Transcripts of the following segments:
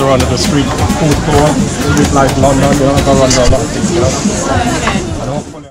around the street food tour. It's like London, you know, I go around a lot of things, you know. And hopefully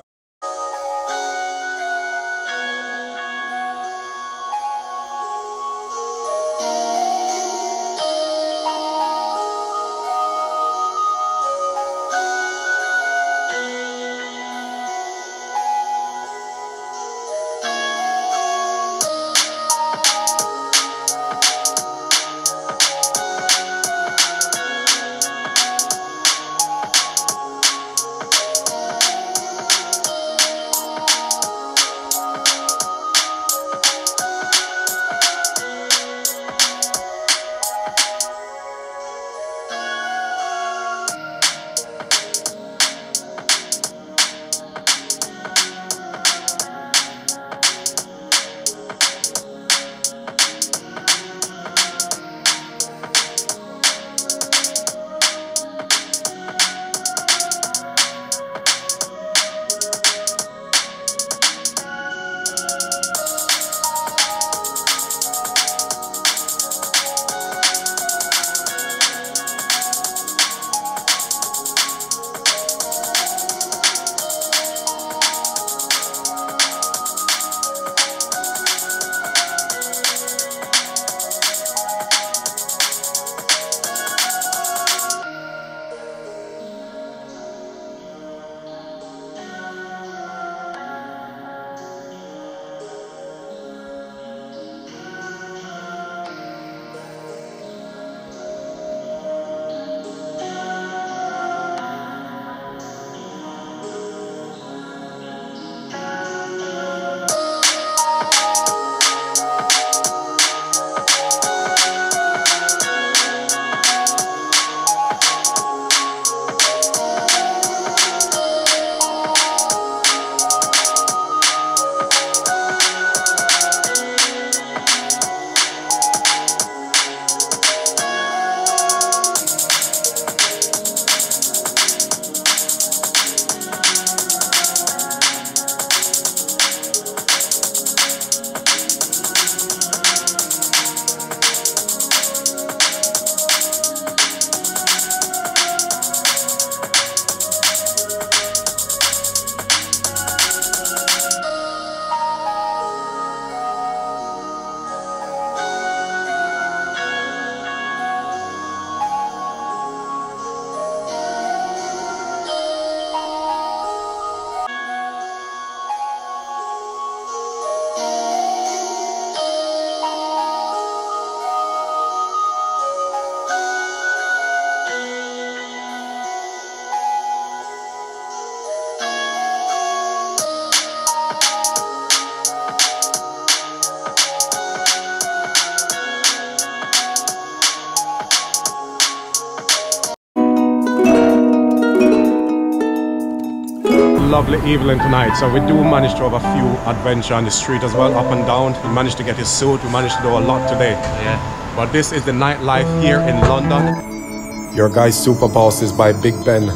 lovely evening tonight. So we do manage to have a few adventure on the street as well, up and down. We managed to get his suit. We managed to do a lot today. Yeah. But this is the nightlife here in London. Your guy's super boss is by Big Ben.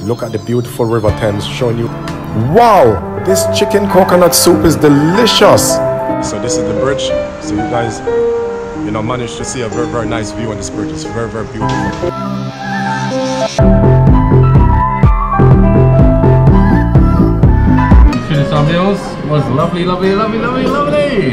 Look at the beautiful River Thames showing you. Wow, this chicken coconut soup is delicious. So this is the bridge. So you guys, you know, managed to see a very, very nice view on this bridge. It's very, very beautiful. Our meals was lovely, lovely, lovely, lovely, lovely.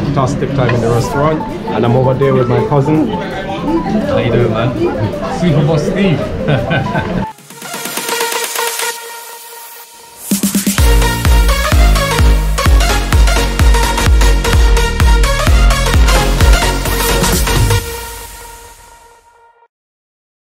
Fantastic time in the restaurant, and I'm over there with my cousin. How you doing, man? Super Boss Steve.